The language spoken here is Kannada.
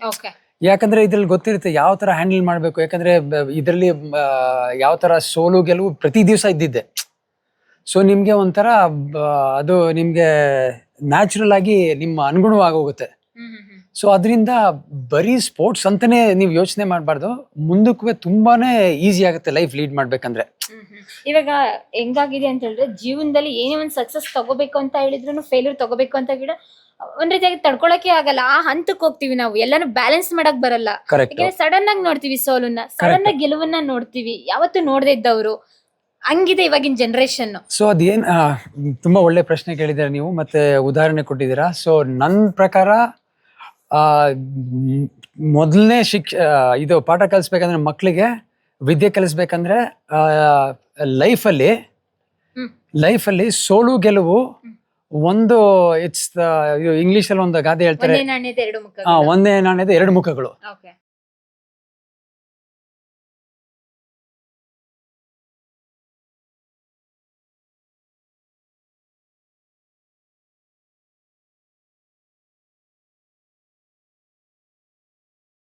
ಓಕೆ. ಯಾಕಂದ್ರೆ ಇದ್ರಲ್ಲಿ ಗೊತ್ತಿರುತ್ತೆ ಯಾವ ತರ ಹ್ಯಾಂಡಲ್ ಮಾಡ್ಬೇಕು. ಯಾಕಂದ್ರೆ ಇದರಲ್ಲಿ ಯಾವ ತರ ಸೋಲು ಗೆಲುವು ಪ್ರತಿ ದಿವಸ ಇದ್ದಿದ್ದೆ. ಸೊ ನಿಮ್ಗೆ ಒಂಥರ ಅದು ನಿಮ್ಗೆ ನ್ಯಾಚುರಲ್ ಆಗಿ ನಿಮ್ಮ ಅನುಗುಣವಾಗೋಗುತ್ತೆ. ಸೊ ಅದರಿಂದ ಬರೀ ಸ್ಪೋರ್ಟ್ಸ್ ಅಂತಾನೆ ನೀವು ಯೋಚನೆ ಮಾಡಬಾರ್ದು. ಮುಂದಕ್ಕೂ ತುಂಬಾನೇ ಈಸಿ ಆಗುತ್ತೆ ಲೈಫ್ ಲೀಡ್ ಮಾಡ್ಬೇಕಂದ್ರೆ. ಇವಾಗ ಹೆಂಗಾಗಿದೆ ಅಂತ ಹೇಳಿದ್ರೆ, ಜೀವನದಲ್ಲಿ ಏನೇ ಒಂದು ಸಕ್ಸಸ್ ತಗೋಬೇಕು ಅಂತ ಹೇಳಿದ್ರು ಫೇಲ್ಯೂರ್ ತಗೋಬೇಕು ಅಂತ ಕೂಡ ಒಂದ್ ರೀತಿಯಾಗಿ ತಡ್ಕೊಳಕ್ಕೆ ಆಗಲ್ಲ. ಆ ಹಂತಕ್ಕೆ ಹೋಗ್ತೀವಿ ನಾವು, ಎಲ್ಲಾನು ಬ್ಯಾಲೆನ್ಸ್ ಮಾಡಕ್ ಬರಲ್ಲ. ಯಾಕಂದ್ರೆ ಸಡನ್ ಆಗಿ ನೋಡ್ತೀವಿ ಸೋಲನ್ನ, ಸಡನ್ ಆಗಿ ಗೆಲುವನ್ನ ನೋಡ್ತೀವಿ, ಯಾವತ್ತು ನೋಡದೇ ಇದ್ದವ್ರು. ಹಂಗಿದೆ ಇವಾಗಿನ ಜನರೇಷನ್. ಸೊ ಅದೇನ್ ತುಂಬಾ ಒಳ್ಳೆ ಪ್ರಶ್ನೆ ಕೇಳಿದ್ದೀರಾ ನೀವು, ಮತ್ತೆ ಉದಾಹರಣೆ ಕೊಟ್ಟಿದ್ದೀರಾ. ಸೊ ನನ್ನ ಪ್ರಕಾರ ಮೊದಲನೇ ಇದು ಪಾಠ ಕಲಿಸ್ಬೇಕಂದ್ರೆ ಮಕ್ಕಳಿಗೆ ವಿದ್ಯೆ ಕಲಿಸ್ಬೇಕಂದ್ರೆ ಲೈಫಲ್ಲಿ ಸೋಲು ಗೆಲುವು ಒಂದು ಇಂಗ್ಲಿಷ್ ಅಲ್ಲಿ ಒಂದು ಗಾದೆ ಹೇಳ್ತಾರೆ, ಒಂದೇ ನಾಣ್ಯದ ಎರಡು ಮುಖಗಳು.